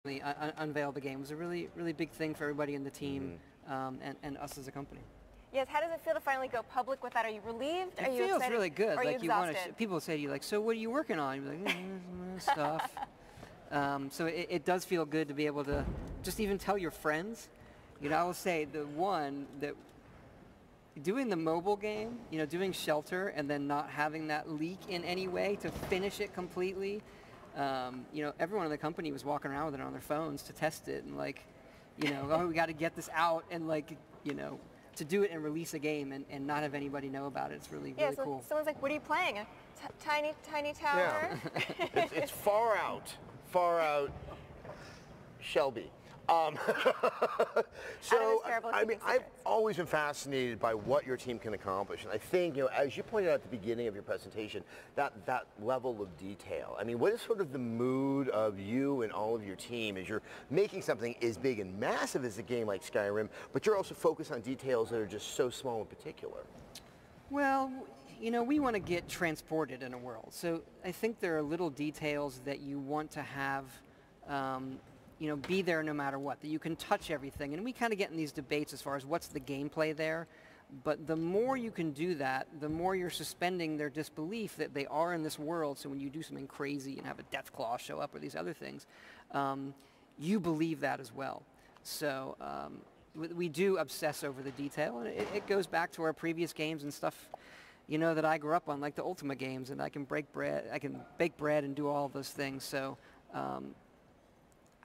unveil the game. It was a really big thing for everybody in the team and us as a company. Yes, how does it feel to finally go public with that? Are you relieved? Are you feels excited? really good. Or are like you want exhausted? people say to you, like, so what are you working on? You're like, stuff. So it does feel good to be able to just even tell your friends. You know, I will say the one that doing the mobile game, you know, doing Shelter and then not having that leak in any way to finish it completely. You know, everyone in the company was walking around with it on their phones to test it and like, you know, oh, we got to get this out and like, you know, to do it and release a game and not have anybody know about it. It's really cool. Someone's like, what are you playing? A tiny tower? Yeah. it's far out Shelby. So, I mean, I've always been fascinated by what your team can accomplish. And I think, you know, as you pointed out at the beginning of your presentation, that level of detail. I mean, what is sort of the mood of you and all of your team as you're making something as big and massive as a game like Skyrim, but you're also focused on details that are just so small in particular? Well, you know, we want to get transported in a world. So I think there are little details that you want to have you know, be there no matter what, that you can touch everything. And we kind of get in these debates as far as what's the gameplay there. But the more you can do that, the more you're suspending their disbelief that they are in this world. So when you do something crazy and have a death claw show up or these other things, you believe that as well. So we do obsess over the detail. And it goes back to our previous games and stuff, you know, that I grew up on, like the Ultima games. And I can bake bread and do all of those things. So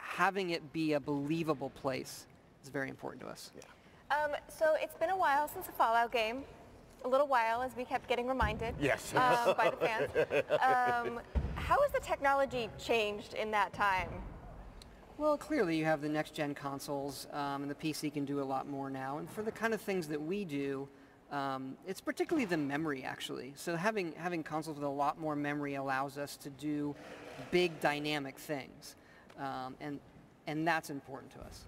having it be a believable place is very important to us. Yeah. So it's been a while since a Fallout game. A little while, as we kept getting reminded. Yes. By the fans. How has the technology changed in that time? Well, clearly you have the next-gen consoles, and the PC can do a lot more now. And for the kind of things that we do, it's particularly the memory, actually. So having consoles with a lot more memory allows us to do big, dynamic things. And that's important to us.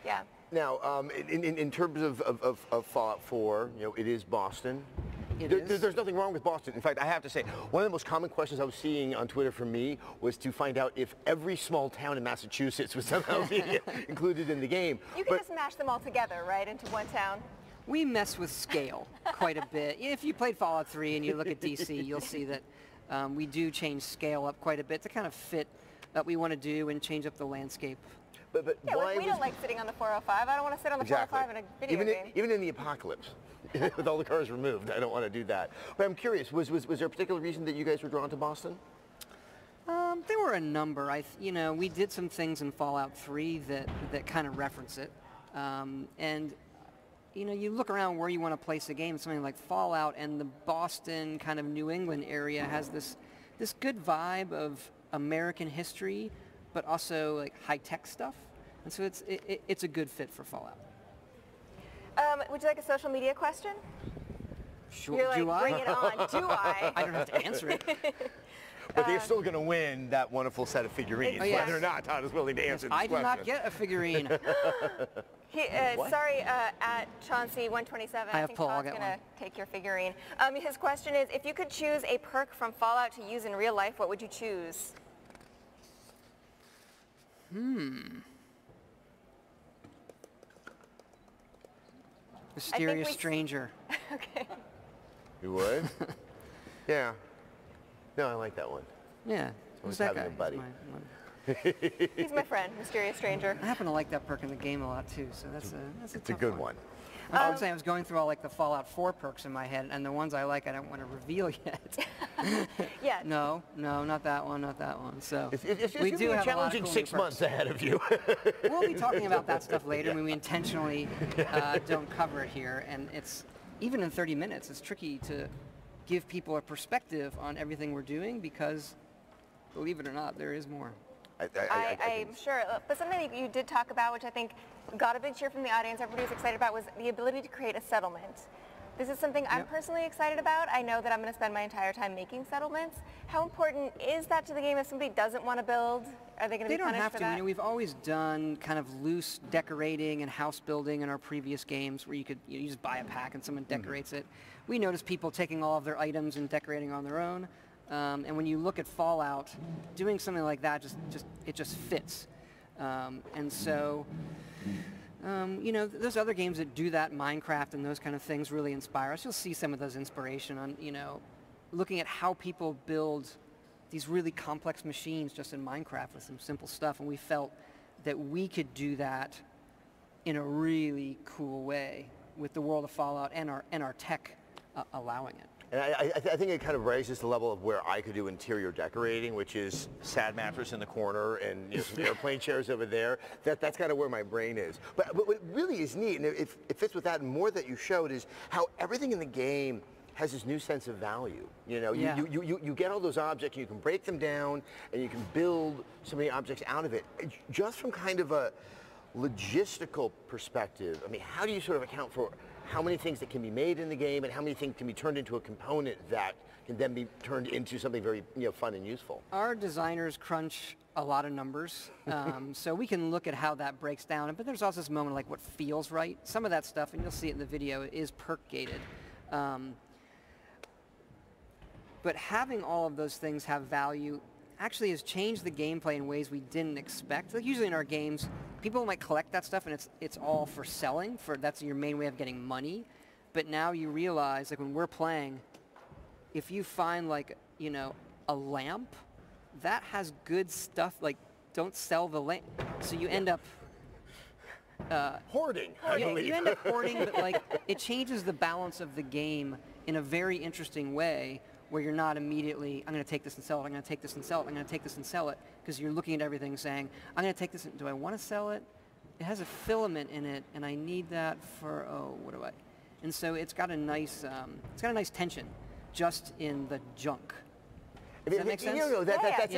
Yeah. Now, in terms of Fallout 4, you know, it is Boston. There's nothing wrong with Boston. In fact, I have to say, one of the most common questions I was seeing on Twitter from me was to find out if every small town in Massachusetts was somehow being included in the game. You can just mash them all together, right, into one town? We mess with scale quite a bit. If you played Fallout 3 and you look at DC, you'll see that we do change scale up quite a bit to kind of fit that we want to do and change up the landscape. But yeah, we don't like sitting on the 405. I don't want to sit on the 405 in a video game. Even in the apocalypse, with all the cars removed, I don't want to do that. But I'm curious, was there a particular reason that you guys were drawn to Boston? There were a number. You know, we did some things in Fallout 3 that kind of reference it. And you know, you look around where you want to place a game, something like Fallout, and the Boston kind of New England area has this good vibe of American history, but also like high-tech stuff, and so it's a good fit for Fallout. Would you like a social media question? Sure. You're like, do I? bring it on. Do I? I don't have to answer it. But they're still going to win that wonderful set of figurines, whether or not Todd is willing to answer this question. I did not get a figurine. Sorry, at Chauncey127, I think Todd's going to take your figurine. His question is, if you could choose a perk from Fallout to use in real life, what would you choose? Mysterious stranger. Okay. You would? Yeah. No, I like that one. Yeah. Who's having a buddy? He's my friend, mysterious stranger. I happen to like that perk in the game a lot too, so that's a good one. I would say I was going through all like the Fallout 4 perks in my head, and the ones I like I don't want to reveal yet. Yeah. No, not that one, not that one. So we do have a challenging 6 months ahead of you. We'll be talking about that stuff later. I mean, we intentionally don't cover it here, and it's even in 30 minutes. It's tricky to give people a perspective on everything we're doing because, believe it or not, there is more. I'm sure. But something that you did talk about, which I think got a big cheer from the audience, everybody was excited about, was the ability to create a settlement. This is something I'm personally excited about. I know that I'm going to spend my entire time making settlements. How important is that to the game if somebody doesn't want to build? Are they going to be punished for that? They don't have to. You know, we've always done kind of loose decorating and house building in our previous games where you just buy a pack and someone decorates it. We notice people taking all of their items and decorating on their own. And when you look at Fallout, doing something like that, it just fits. And so, you know, there's other games that do that. Minecraft and those kind of things really inspire us. You'll see some of those inspiration on, you know, looking at how people build these really complex machines just in Minecraft with some simple stuff. And we felt that we could do that in a really cool way with the world of Fallout and our tech allowing it. And I think it kind of raises the level of where I could do interior decorating, which is sad mattress in the corner and, you know, some airplane chairs over there. That's kind of where my brain is. But what really is neat, and it fits with that and more that you showed, is how everything in the game has this new sense of value. You know, you get all those objects, and you can break them down, and you can build so many objects out of it. Just from kind of a logistical perspective, I mean, how do you sort of account for how many things that can be made in the game and how many things can be turned into a component that can then be turned into something very, you know, fun and useful? Our designers crunch a lot of numbers, so we can look at how that breaks down. But there's also this moment like what feels right. Some of that stuff, and you'll see it in the video, is perk gated. But having all of those things have value actually has changed the gameplay in ways we didn't expect. Like usually in our games, people might collect that stuff and it's all for selling, that's your main way of getting money. But now you realize, like when we're playing, if you find like, you know, a lamp, that has good stuff, like don't sell the lamp. So you end up hoarding, I believe. You end up hoarding, but like it changes the balance of the game in a very interesting way, where you're not immediately, I'm going to take this and sell it, I'm going to take this and sell it, I'm going to take this and sell it, because you're looking at everything saying, I'm going to take this, and do I want to sell it? It has a filament in it, and I need that for, oh, what do I? And so it's got a nice tension just in the junk. Does that make sense? You know, that's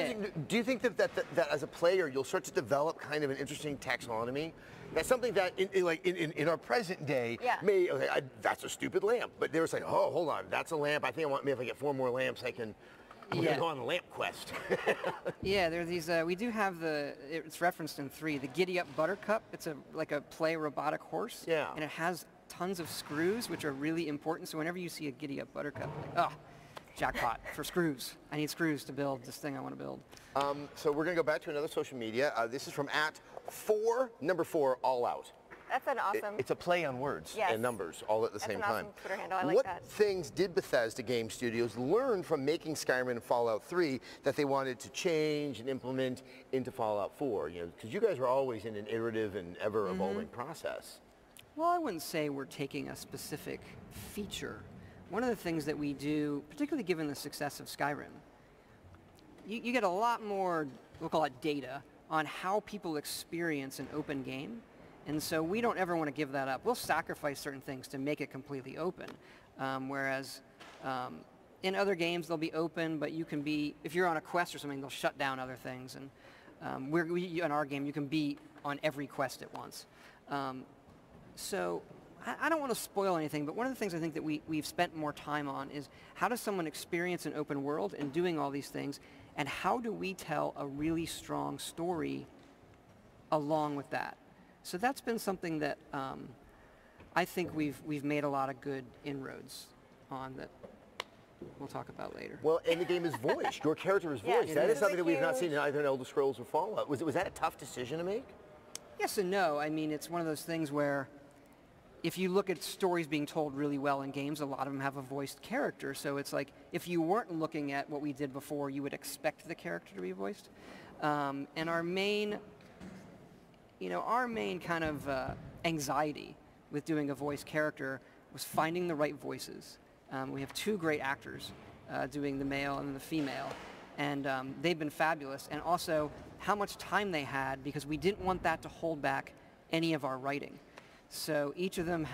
do you think that as a player you'll start to develop kind of an interesting taxonomy? That's something that in our present day may, okay, that's a stupid lamp, but they were saying, oh, hold on, that's a lamp. I think maybe if I get 4 more lamps, I can go on a lamp quest. Yeah, there are these. We do have it's referenced in 3, the Giddy Up Buttercup. It's like a play robotic horse. Yeah. And it has tons of screws, which are really important. So whenever you see a Giddy Up Buttercup, like, oh, jackpot for screws. I need screws to build this thing I want to build. So we're going to go back to another social media. This is from @number 4 all out. That's an awesome. It's a play on words and numbers all at the same time. That's an awesome Twitter handle. I like that. What things did Bethesda Game Studios learn from making Skyrim and Fallout 3 that they wanted to change and implement into Fallout 4? You know, because you guys are always in an iterative and ever-evolving process. Well, I wouldn't say we're taking a specific feature. One of the things that we do, particularly given the success of Skyrim, you get a lot more, we'll call it data, on how people experience an open game. And so we don't ever want to give that up. We'll sacrifice certain things to make it completely open. Whereas in other games, they'll be open, but you can be, if you're on a quest or something, they'll shut down other things. And in our game, you can be on every quest at once. So I don't want to spoil anything, but one of the things I think that we've spent more time on is how does someone experience an open world and doing all these things, and how do we tell a really strong story along with that? So that's been something that I think we've made a lot of good inroads on that we'll talk about later. Well, and the game is voiced. Your character is voiced. That is something that we've not seen in either Elder Scrolls or Fallout. Was that a tough decision to make? Yes and no. I mean, it's one of those things where if you look at stories being told really well in games, a lot of them have a voiced character. So it's like, if you weren't looking at what we did before, you would expect the character to be voiced. And our main kind of anxiety with doing a voice character was finding the right voices. We have 2 great actors doing the male and the female, and they've been fabulous. And also how much time they had, because we didn't want that to hold back any of our writing. So each of them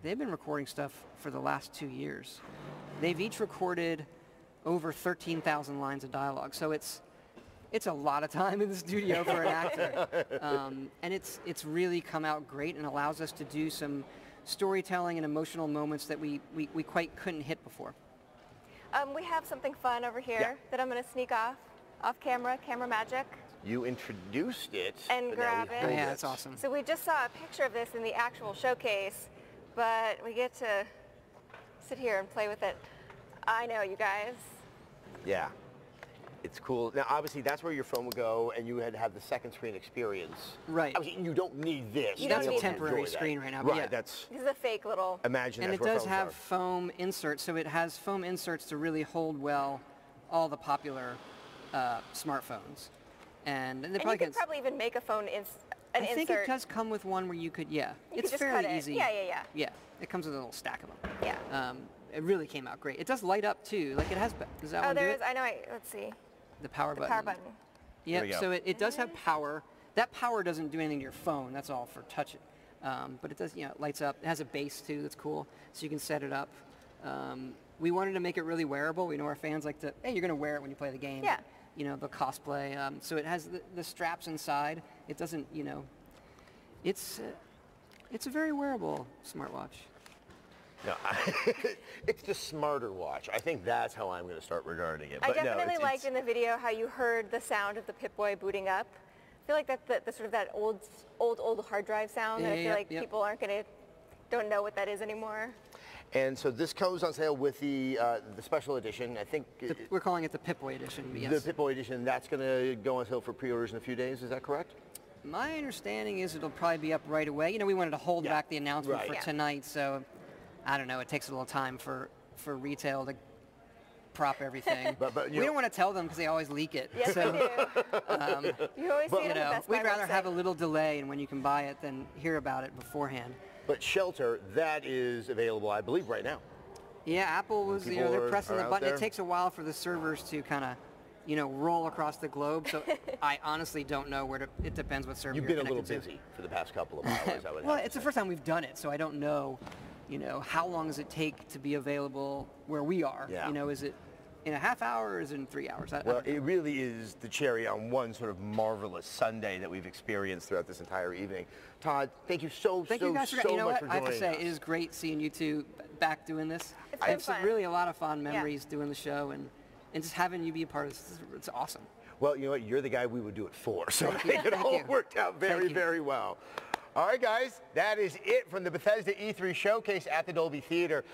they've been recording stuff for the last 2 years. They've each recorded over 13,000 lines of dialogue. So it's a lot of time in the studio for an actor. And it's really come out great and allows us to do some storytelling and emotional moments that we quite couldn't hit before. We have something fun over here that I'm going to sneak off camera magic. You introduced it. And grab it. Oh, yeah, that's awesome. So we just saw a picture of this in the actual showcase, but we get to sit here and play with it. I know, you guys. Yeah. It's cool. Now, obviously, that's where your phone would go, and you had to have the second screen experience. Right. Obviously, you don't need this. That's a temporary screen right now. But Right. yeah. That's. This is a fake little. Imagine. And that's it where does phones have are. foam inserts, so it has foam inserts to really hold well all the popular smartphones. And they And you probably could probably even make a phone an I insert. think it does come with one where you could, yeah. You It's could just fairly cut it. easy. Yeah. Yeah, it comes with a little stack of them. Yeah. It really came out great. It does light up too. Like it has. Does that Oh, one do there it? is. I know. Let's see. The power The button. power button. Yeah. There we go. So it does have power. That power doesn't do anything to your phone. That's all for touch it. But it does. It lights up. It has a base too. That's cool. So you can set it up. We wanted to make it really wearable. We know our fans like to. Hey, you're gonna wear it when you play the game. Yeah. The cosplay. So it has the straps inside. It doesn't. It's a very wearable smartwatch. No, it's the smarter watch. I think that's how I'm going to start regarding it. I But no, definitely it's- liked in the video how you heard the sound of the Pip-Boy booting up. I feel like that's the sort of that old hard drive sound. that I feel Yeah, like yep. people don't know what that is anymore. And so this comes on sale with the special edition. I think We're calling it the Pip-Boy edition. Yes. the Pip-Boy edition. That's going to go on sale for pre-orders in a few days. Is that correct? My understanding is it'll probably be up right away. We wanted to hold back the announcement Right. for Yeah. tonight, so I don't know. It takes a little time for retail to prop everything. But, we don't want to tell them because they always leak it. Yes, so, we do. You always see it on the Best Buy we'd rather have a website. little delay and when you can buy it than hear about it beforehand. But Shelter, that is available, I believe, right now. Yeah, Apple was, People they're pressing are the out button. there. It takes a while for the servers to kind of, roll across the globe. So I honestly don't know it depends what server You've you're been a little connected to. busy for the past couple of hours, I would Well, have to it's the say. first time we've done it, so I don't know, how long does it take to be available where we are? Yeah. Is it in a half hour or is it in 3 hours? I Well, don't know. it really is the cherry on one sort of marvelous Sunday that we've experienced throughout this entire evening. Todd, thank you so Thank you guys for much I have for to joining say, us. it is great seeing you two back doing this. It's I been have fun. really a lot of fond memories doing the show and just having you be a part of this. It's awesome. Well, you know what? You're the guy we would do it for, so I Thank you. think it Thank all you. worked out very, Thank you. very well. All right, guys, that is it from the Bethesda E3 Showcase at the Dolby Theater.